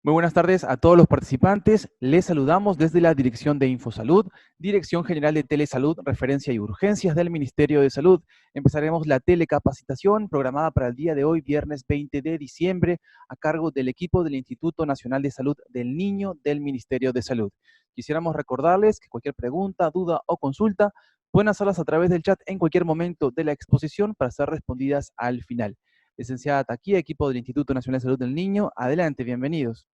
Muy buenas tardes a todos los participantes. Les saludamos desde la Dirección de Infosalud, Dirección General de Telesalud, Referencia y Urgencias del Ministerio de Salud. Empezaremos la telecapacitación programada para el día de hoy, viernes 20 de diciembre, a cargo del equipo del Instituto Nacional de Salud del Niño del Ministerio de Salud. Quisiéramos recordarles que cualquier pregunta, duda o consulta pueden hacerlas a través del chat en cualquier momento de la exposición para ser respondidas al final. Licenciada Taquía, equipo del Instituto Nacional de Salud del Niño, adelante, bienvenidos.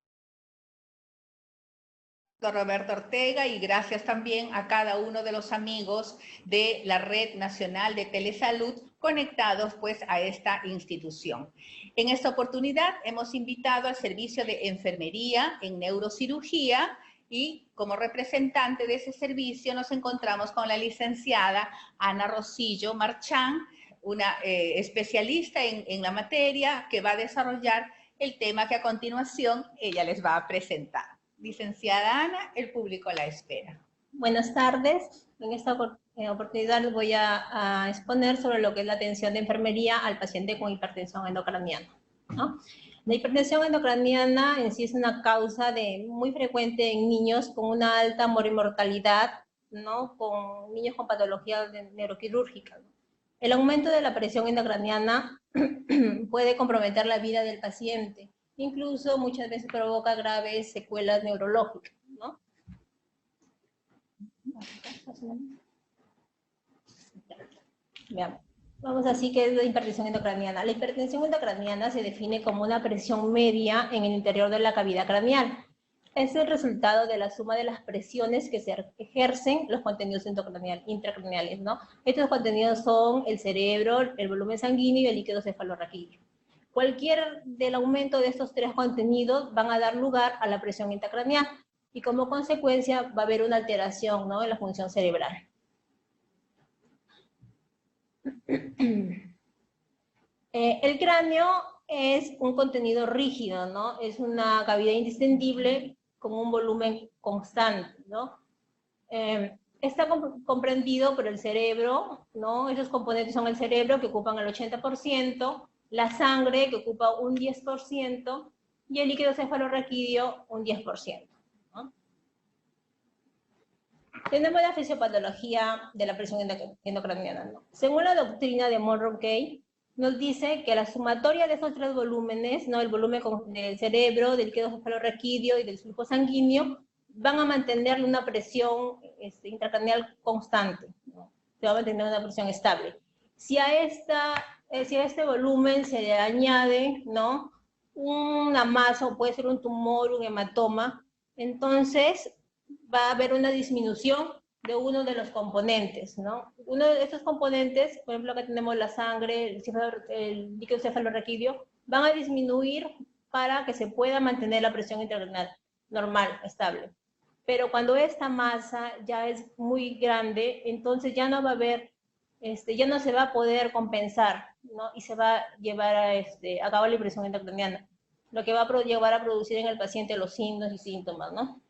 Roberto Ortega, y gracias también a cada uno de los amigos de la Red Nacional de Telesalud conectados pues a esta institución. En esta oportunidad hemos invitado al servicio de enfermería en neurocirugía y como representante de ese servicio nos encontramos con la licenciada Ana Rosillo Marchán, una especialista en la materia que va a desarrollar el tema que a continuación ella les va a presentar. Licenciada Ana, el público la espera. Buenas tardes. En esta oportunidad les voy a exponer sobre lo que es la atención de enfermería al paciente con hipertensión endocraniana, ¿no? La hipertensión endocraniana en sí es una causa muy frecuente en niños con una alta mortalidad, ¿no? Con niños con patología neuroquirúrgica, ¿no? El aumento de la presión endocraniana puede comprometer la vida del paciente. Incluso muchas veces provoca graves secuelas neurológicas, ¿no? Veamos. Vamos así, ¿qué es la hipertensión endocraniana? La hipertensión endocraniana se define como una presión media en el interior de la cavidad craneal. Es el resultado de la suma de las presiones que se ejercen los contenidos intracraneales, ¿no? Estos contenidos son el cerebro, el volumen sanguíneo y el líquido cefalorraquídeo. Cualquier del aumento de estos tres contenidos van a dar lugar a la presión intracraneal y como consecuencia va a haber una alteración, ¿no?, en la función cerebral. El cráneo es un contenido rígido, ¿no? Es una cavidad indistendible con un volumen constante, ¿no? Está comprendido por el cerebro, ¿no? Esos componentes son el cerebro, que ocupan el 80%, la sangre, que ocupa un 10%, y el líquido cefalorraquídeo, un 10%. ¿no? Tenemos la fisiopatología de la presión endocraniana, ¿no? Según la doctrina de Monroe-Kay, nos dice que la sumatoria de estos tres volúmenes, ¿no? El volumen del cerebro, del líquido cefalorraquídeo y del flujo sanguíneo, van a mantener una presión intracraneal constante, ¿no? Se va a mantener una presión estable. Si a este volumen se le añade, ¿no?, una masa, o puede ser un tumor, un hematoma, entonces va a haber una disminución de uno de los componentes, ¿no? Uno de estos componentes, por ejemplo, acá tenemos la sangre, el líquido cefalorraquídeo, van a disminuir para que se pueda mantener la presión intracraneal normal, estable. Pero cuando esta masa ya es muy grande, entonces ya no va a haber, ya no se va a poder compensar, ¿no? Y se va a llevar a cabo la presión intracraneana, lo que va a llevar a producir en el paciente los signos y síntomas, ¿no?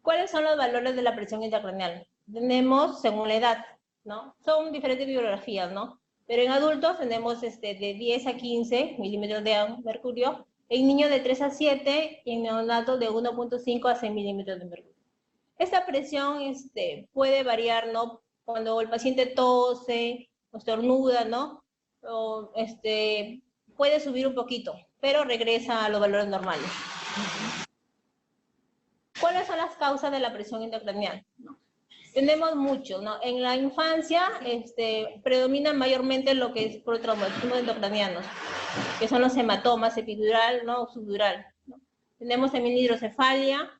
¿Cuáles son los valores de la presión intracraneal? Tenemos según la edad, ¿no? Son diferentes bibliografías, ¿no? Pero en adultos tenemos de 10 a 15 milímetros de mercurio, en niños de 3 a 7 y en neonatos de 1.5 a 6 milímetros de mercurio. Esta presión puede variar, ¿no? Cuando el paciente tose o estornuda, ¿no? O, puede subir un poquito, pero regresa a los valores normales. ¿Cuáles son las causas de la presión intracraneal? ¿No? Tenemos muchos, ¿no? En la infancia predominan mayormente lo que es por traumatismos endocranianos, que son los hematomas epidural, ¿no?, o subdural, ¿no? Tenemos también hidrocefalia,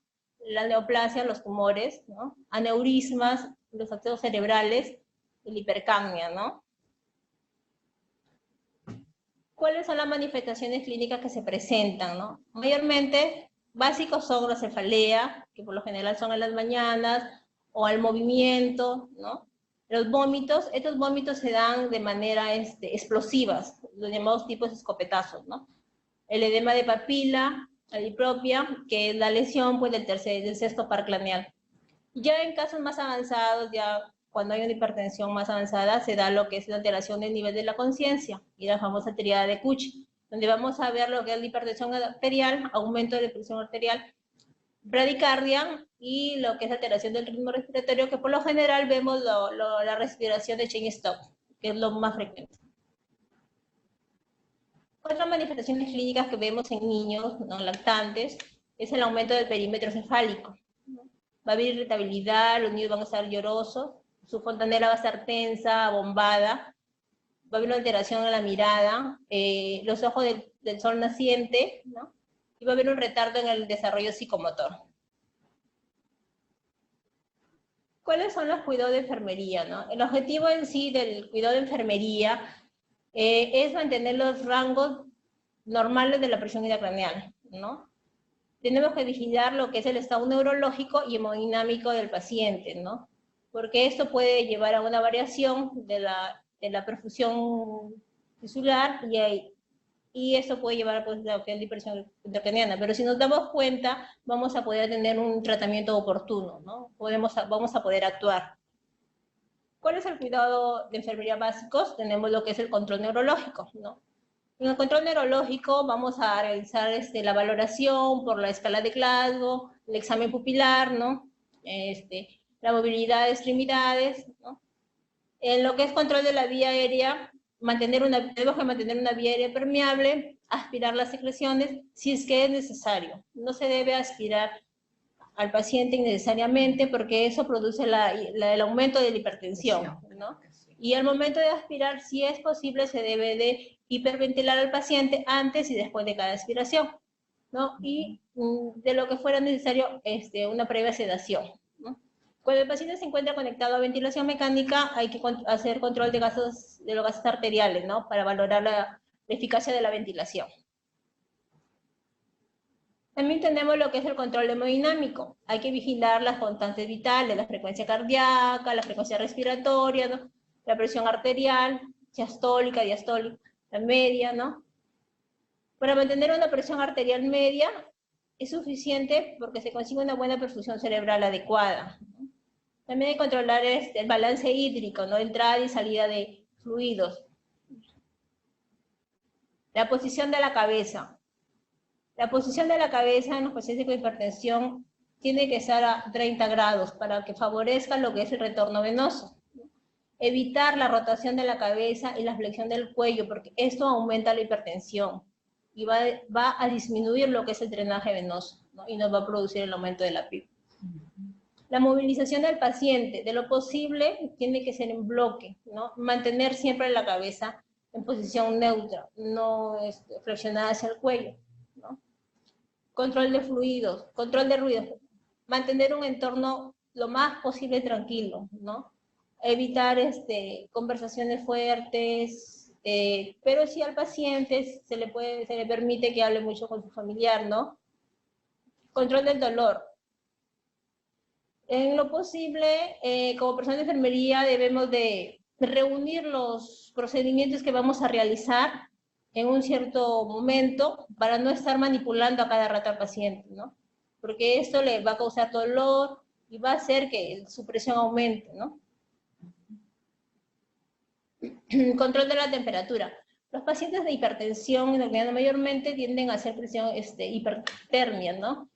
la neoplasia, los tumores, ¿no?, aneurismas, los accesos cerebrales, y la hipercapnia, ¿no? ¿Cuáles son las manifestaciones clínicas que se presentan, ¿no? Mayormente, básicos son la cefalea, que por lo general son en las mañanas, o al movimiento, ¿no? Los vómitos, estos vómitos se dan de manera explosivas, los llamados tipos escopetazos, ¿no? El edema de papila, la diplopia, que es la lesión pues, del sexto par craneal. Ya en casos más avanzados, ya cuando hay una hipertensión más avanzada, se da lo que es la alteración del nivel de la conciencia y la famosa tríada de Kuch, donde vamos a ver lo que es la hipertensión arterial, aumento de la presión arterial, bradicardia y lo que es alteración del ritmo respiratorio, que por lo general vemos la respiración de Cheyne-Stokes, que es lo más frecuente. Otras manifestaciones clínicas que vemos en niños no lactantes es el aumento del perímetro cefálico. Va a haber irritabilidad, los niños van a estar llorosos, su fontanela va a estar tensa, abombada, va a haber una alteración en la mirada, los ojos del sol naciente, ¿no? Y va a haber un retardo en el desarrollo psicomotor. ¿Cuáles son los cuidados de enfermería, no? El objetivo en sí del cuidado de enfermería es mantener los rangos normales de la presión intracraneal, ¿no? Tenemos que vigilar lo que es el estado neurológico y hemodinámico del paciente, ¿no? Porque esto puede llevar a una variación de la perfusión tisular y eso puede llevar pues, a lo que es la hipertensión intracraneana. Pero si nos damos cuenta, vamos a poder tener un tratamiento oportuno, ¿no? Vamos a poder actuar. ¿Cuál es el cuidado de enfermería básicos? Tenemos lo que es el control neurológico, ¿no? En el control neurológico vamos a realizar la valoración por la escala de Glasgow, el examen pupilar, ¿no? La movilidad de extremidades, ¿no? En lo que es control de la vía aérea, tenemos que mantener una vía aérea permeable, aspirar las secreciones si es que es necesario. No se debe aspirar al paciente innecesariamente porque eso produce el aumento de la hipertensión, ¿no? Y al momento de aspirar, si es posible, se debe de hiperventilar al paciente antes y después de cada aspiración, ¿no? Y de lo que fuera necesario, una previa sedación, ¿no? Cuando el paciente se encuentra conectado a ventilación mecánica, hay que hacer control de los gases arteriales, ¿no? Para valorar la eficacia de la ventilación. También tenemos lo que es el control hemodinámico. Hay que vigilar las constantes vitales, la frecuencia cardíaca, la frecuencia respiratoria, ¿no? La presión arterial, sistólica, diastólica, la media, ¿no? Para mantener una presión arterial media es suficiente porque se consigue una buena perfusión cerebral adecuada, ¿no? También hay que controlar el balance hídrico, ¿no? Entrada y salida de fluidos. La posición de la cabeza. La posición de la cabeza en los pacientes con hipertensión tiene que estar a 30 grados para que favorezca lo que es el retorno venoso. Evitar la rotación de la cabeza y la flexión del cuello, porque esto aumenta la hipertensión y va a disminuir lo que es el drenaje venoso, ¿no? Y nos va a producir el aumento de la PIB. La movilización del paciente, de lo posible, tiene que ser en bloque, ¿no? Mantener siempre la cabeza en posición neutra, no flexionada hacia el cuello, ¿no? Control de fluidos, control de ruidos, mantener un entorno lo más posible tranquilo, ¿no? Evitar conversaciones fuertes, pero si al paciente se le permite que hable mucho con su familiar, ¿no? Control del dolor. En lo posible, como personal de enfermería debemos de reunir los procedimientos que vamos a realizar en un cierto momento para no estar manipulando a cada rato al paciente, ¿no? Porque esto le va a causar dolor y va a hacer que su presión aumente, ¿no? Control de la temperatura. Los pacientes de hipertensión mayormente tienden a hacer presión hipertermia, ¿no?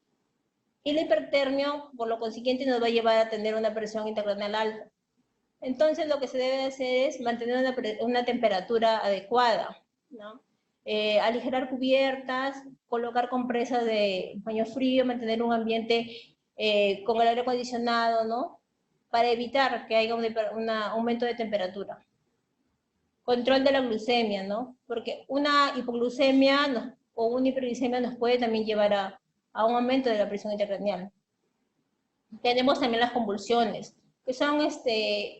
Y la hipertermia, por lo consiguiente, nos va a llevar a tener una presión intracraneal alta. Entonces, lo que se debe hacer es mantener una temperatura adecuada, ¿no? Aligerar cubiertas, colocar compresas de paño frío, mantener un ambiente con el aire acondicionado, ¿no? Para evitar que haya un aumento de temperatura. Control de la glucemia, ¿no? Porque una hipoglucemia o una hiperglicemia nos puede también llevar a un aumento de la presión intracraneal. Tenemos también las convulsiones, que son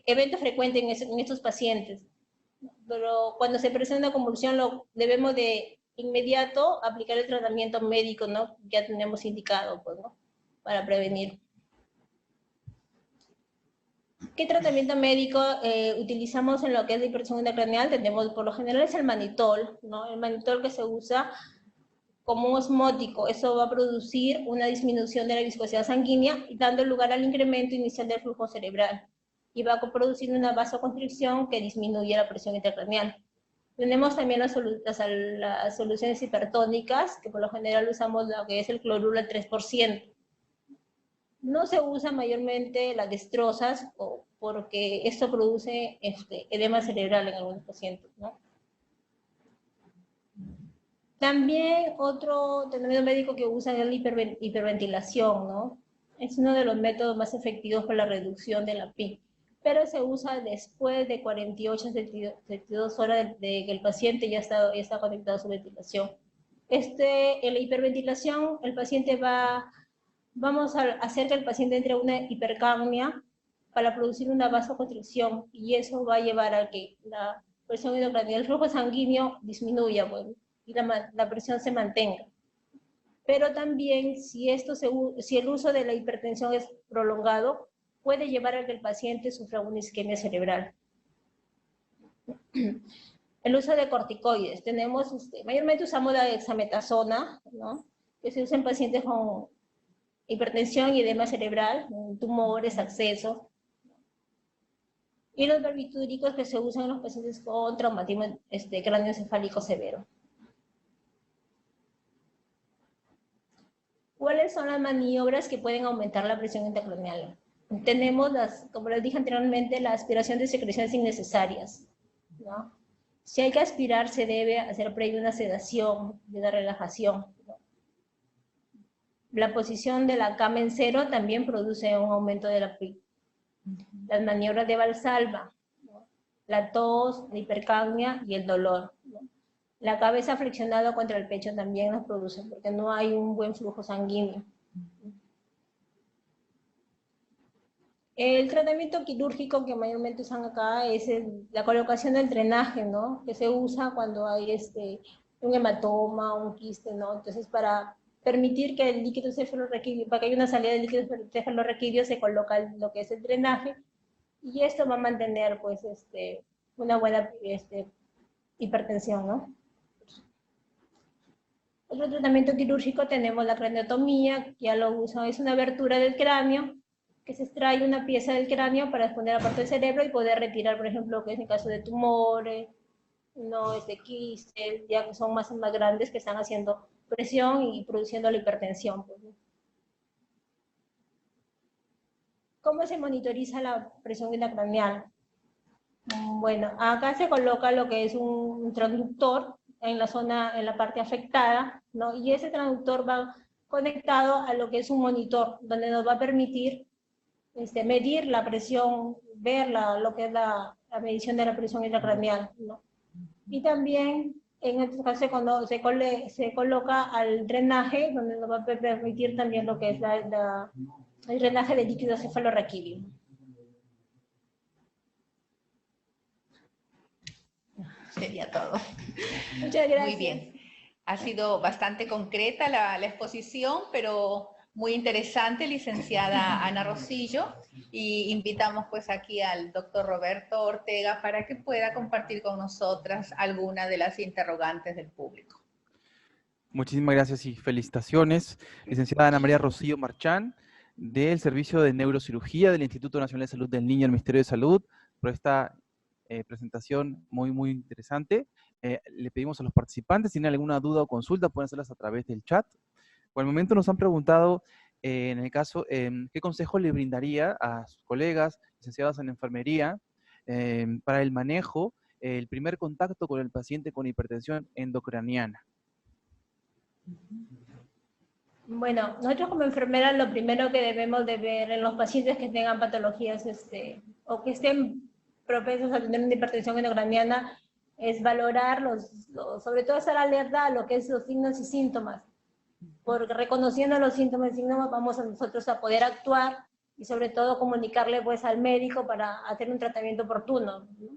eventos frecuentes en estos pacientes. Pero cuando se presenta una convulsión, debemos de inmediato aplicar el tratamiento médico, ¿no? Ya tenemos indicado, pues, ¿no? Para prevenir. ¿Qué tratamiento médico utilizamos en lo que es la hipertensión intracraneal? Tenemos, por lo general, es el manitol, ¿no? El manitol que se usa como un osmótico. Eso va a producir una disminución de la viscosidad sanguínea, dando lugar al incremento inicial del flujo cerebral. Y va a producir una vasoconstricción que disminuye la presión intracraneal. Tenemos también las soluciones hipertónicas, que por lo general usamos lo que es el cloruro al 3%. No se usa mayormente las destrozas porque esto produce edema cerebral en algunos pacientes, ¿no? También otro tratamiento médico que usan es la hiperventilación, ¿no? Es uno de los métodos más efectivos para la reducción de la PIC, pero se usa después de 48 a 72 horas de que el paciente ya está conectado a su ventilación. En la hiperventilación, el paciente vamos a hacer que el paciente entre a una hipercapnia para producir una vasoconstricción, y eso va a llevar a que la presión intracraneal, el flujo sanguíneo disminuya, bueno, y la presión se mantenga. Pero también, si el uso de la hipertensión es prolongado, puede llevar a que el paciente sufra una isquemia cerebral. El uso de corticoides. Mayormente usamos la dexametasona, ¿no? Que se usa en pacientes con hipertensión y edema cerebral, tumores, accesos. Y los barbitúricos que se usan en los pacientes con traumatismo craneoencefálico severo. ¿Cuáles son las maniobras que pueden aumentar la presión intracraneal? Tenemos, como les dije anteriormente, la aspiración de secreciones innecesarias, ¿no? Si hay que aspirar, se debe hacer previo una sedación y una relajación, ¿no? La posición de la cama en cero también produce un aumento de la PIC. Las maniobras de Valsalva, ¿no? La tos, la hipercapnia y el dolor, ¿no? La cabeza flexionada contra el pecho también nos produce, porque no hay un buen flujo sanguíneo. El tratamiento quirúrgico que mayormente usan acá es la colocación del drenaje, ¿no? Que se usa cuando hay un hematoma, un quiste, ¿no? Entonces, para permitir que el líquido cefalorraquídeo, para que haya una salida del líquido cefalorraquídeo, se coloca lo que es el drenaje, y esto va a mantener, pues, una buena hipertensión, ¿no? Otro tratamiento quirúrgico tenemos la craniotomía, que ya lo uso, es una abertura del cráneo, que se extrae una pieza del cráneo para exponer a parte del cerebro y poder retirar, por ejemplo, que es en caso de tumores, no quistes, ya que son más grandes, que están haciendo presión y produciendo la hipertensión, pues. ¿Cómo se monitoriza la presión intracraneal? Bueno, acá se coloca lo que es un transductor en la parte afectada, ¿no? Y ese transductor va conectado a lo que es un monitor, donde nos va a permitir medir la presión, ver lo que es la medición de la presión intracraneal, ¿no? Y también, en este caso, cuando se coloca al drenaje, donde nos va a permitir también lo que es el drenaje de líquido cefalorraquídeo. Sería todo. Muchas gracias. Muy bien. Ha sido bastante concreta la exposición, pero muy interesante, licenciada Ana Rosillo, y invitamos pues aquí al doctor Roberto Ortega para que pueda compartir con nosotras alguna de las interrogantes del público. Muchísimas gracias y felicitaciones, licenciada Ana María Rosillo Marchán, del Servicio de Neurocirugía del Instituto Nacional de Salud del Niño del Ministerio de Salud, por esta presentación muy interesante. Le pedimos a los participantes, si tienen alguna duda o consulta, pueden hacerlas a través del chat. Por el momento nos han preguntado, en el caso, ¿qué consejo le brindaría a sus colegas licenciados en enfermería para el manejo, el primer contacto con el paciente con hipertensión endocraniana? Bueno, nosotros como enfermeras lo primero que debemos de ver en los pacientes que tengan patologías o que estén propensos a tener una hipertensión endocraniana es valorar sobre todo estar alerta a lo que es los signos y síntomas, porque reconociendo los síntomas y signos vamos a nosotros a poder actuar y sobre todo comunicarle pues al médico para hacer un tratamiento oportuno, ¿no?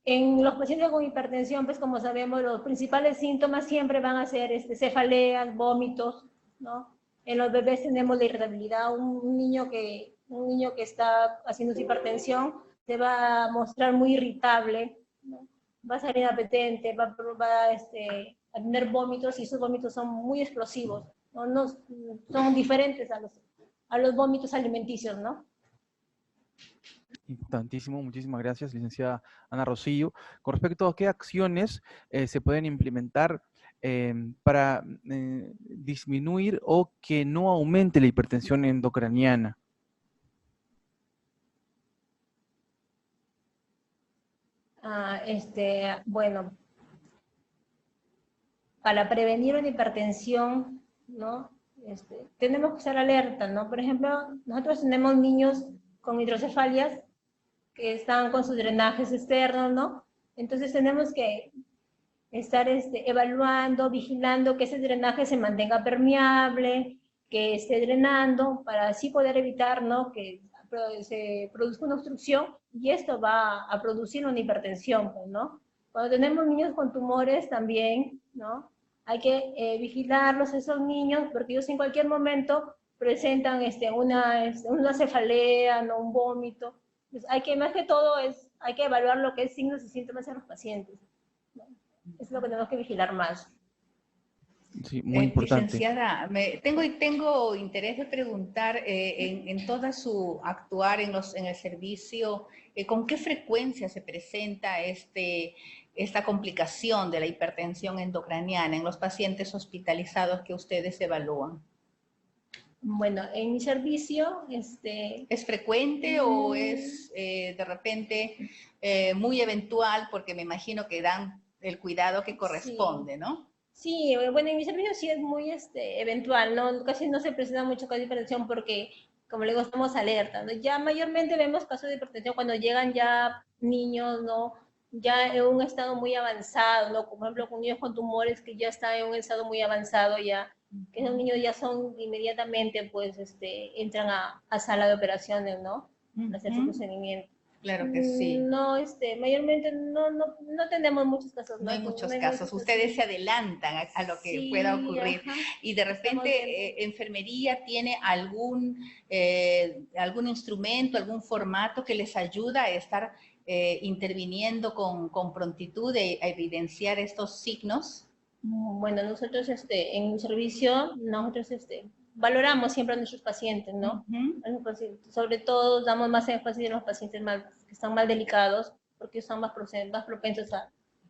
En los pacientes con hipertensión, pues como sabemos, los principales síntomas siempre van a ser cefaleas, vómitos, ¿no? En los bebés tenemos la irritabilidad. Un niño que está haciendo su hipertensión se va a mostrar muy irritable, ¿no? Va a ser inapetente, va a tener vómitos, y esos vómitos son muy explosivos, ¿no? Son diferentes a los vómitos alimenticios, ¿no? Importantísimo, muchísimas gracias, licenciada Ana Rosillo. Con respecto a qué acciones se pueden implementar para disminuir o que no aumente la hipertensión endocraniana. Bueno, para prevenir una hipertensión, ¿no? Tenemos que estar alerta, ¿no? Por ejemplo, nosotros tenemos niños con hidrocefalias que están con sus drenajes externos, ¿no? Entonces tenemos que estar evaluando, vigilando que ese drenaje se mantenga permeable, que esté drenando, para así poder evitar, ¿no?, que se produzca una obstrucción y esto va a producir una hipertensión, ¿no? Cuando tenemos niños con tumores también, ¿no?, hay que vigilarlos, esos niños, porque ellos en cualquier momento presentan una cefalea, ¿no?, un vómito. Entonces, hay que, más que todo, hay que evaluar lo que es signos y síntomas en los pacientes, ¿no? Es lo que tenemos que vigilar más. Sí, muy importante. Licenciada, tengo interés de preguntar en toda su actuar en el servicio, ¿con qué frecuencia se presenta esta complicación de la hipertensión endocraniana en los pacientes hospitalizados que ustedes evalúan? Bueno, en mi servicio, ¿Es frecuente o es de repente muy eventual? Porque me imagino que dan el cuidado que corresponde, sí. ¿no? Sí, bueno, en mi servicio sí es muy eventual, ¿no? Casi no se presenta mucho caso de hipertensión porque, como le digo, estamos alerta, ¿no? Ya mayormente vemos casos de hipertensión cuando llegan ya niños, ¿no?, ya en un estado muy avanzado, ¿no? Por ejemplo, con niños con tumores que ya están en un estado muy avanzado ya, que esos niños ya son inmediatamente, pues, entran a sala de operaciones, ¿no?, a hacer su procedimiento. Claro que sí. No, mayormente no tenemos muchos casos. No hay muchos casos. Ustedes se adelantan a lo que pueda ocurrir. Ajá. Y de repente, ¿enfermería tiene algún instrumento, algún formato que les ayuda a estar interviniendo con prontitud a evidenciar estos signos? Bueno, nosotros en mi servicio, nosotros valoramos siempre a nuestros pacientes, ¿no? Sobre todo damos más énfasis en los pacientes que están más delicados, porque son más propensos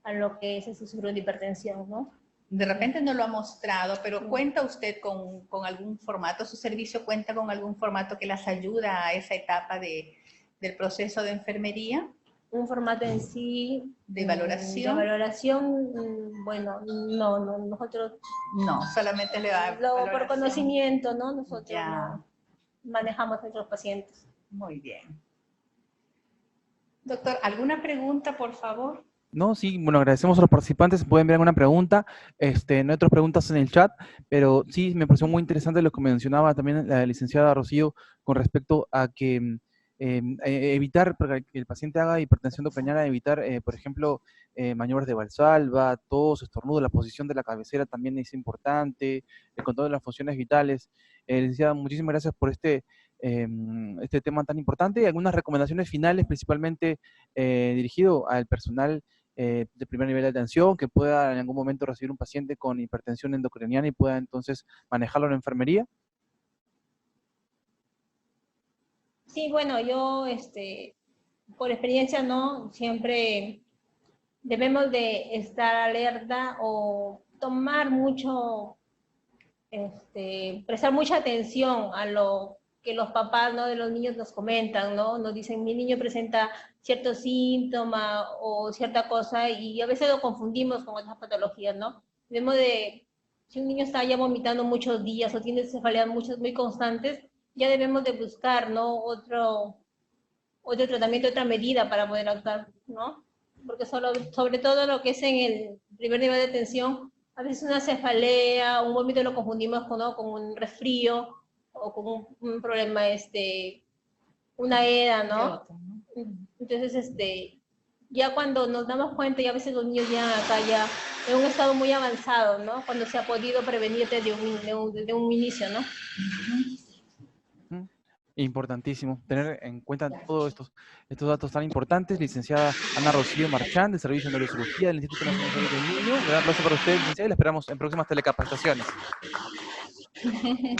a lo que es ese síndrome de hipertensión, ¿no? De repente no lo ha mostrado, pero ¿cuenta usted con algún formato? ¿Su servicio cuenta con algún formato que las ayuda a esa etapa del proceso de enfermería? Un formato en sí de valoración. De valoración, bueno, no, nosotros no, solamente le da por conocimiento, ¿no? Nosotros ya no manejamos a nuestros pacientes. Muy bien. Doctor, ¿alguna pregunta, por favor? No, sí, bueno, agradecemos a los participantes, pueden enviar una pregunta, no hay otras preguntas en el chat, pero sí, me pareció muy interesante lo que mencionaba también la licenciada Rocío con respecto a que evitar, para que el paciente haga hipertensión endocraniana, evitar, por ejemplo, maniobras de Valsalva, tos, estornudo, la posición de la cabecera también es importante, el control de las funciones vitales. Licenciada, muchísimas gracias por este tema tan importante y algunas recomendaciones finales, principalmente dirigido al personal de primer nivel de atención, que pueda en algún momento recibir un paciente con hipertensión endocraniana y pueda entonces manejarlo en la enfermería. Sí, bueno, yo, por experiencia, ¿no?, siempre debemos de estar alerta o tomar mucho, prestar mucha atención a lo que los papás, ¿no?, de los niños nos comentan, ¿no? Nos dicen, mi niño presenta cierto síntoma o cierta cosa, y a veces lo confundimos con otras patologías, ¿no? Debemos de, si un niño está ya vomitando muchos días o tiene cefaleas muy constantes, ya debemos de buscar, ¿no?, otro tratamiento, otra medida para poder actuar, ¿no? Porque sobre todo lo que es en el primer nivel de atención, a veces una cefalea, un vómito lo confundimos con, ¿no?, con un resfrío o con un problema, una EDA, ¿no? Entonces, ya cuando nos damos cuenta, ya a veces los niños ya acá ya en un estado muy avanzado, ¿no? Cuando se ha podido prevenir desde un inicio, ¿no? Importantísimo tener en cuenta todos estos datos tan importantes. Licenciada Ana Rosillo Marchán, de Servicio de Neurocirugía del Instituto Nacional de Salud del Niño. Un gran aplauso para usted, licenciada, y la esperamos en próximas telecapacitaciones.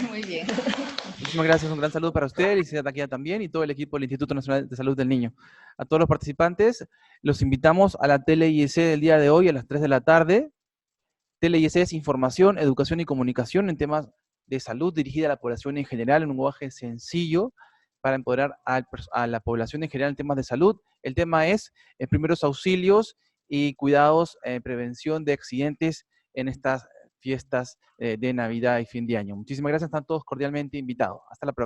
Muy bien. Muchísimas gracias, un gran saludo para usted, licenciada Taquilla también, y todo el equipo del Instituto Nacional de Salud del Niño. A todos los participantes, los invitamos a la Tele-IEC del día de hoy a las 3 de la tarde. Tele-IEC es información, educación y comunicación en temas de salud dirigida a la población en general, en un lenguaje sencillo para empoderar a la población en general en temas de salud. El tema es primeros auxilios y cuidados, prevención de accidentes en estas fiestas de Navidad y fin de año. Muchísimas gracias, están todos cordialmente invitados. Hasta la próxima.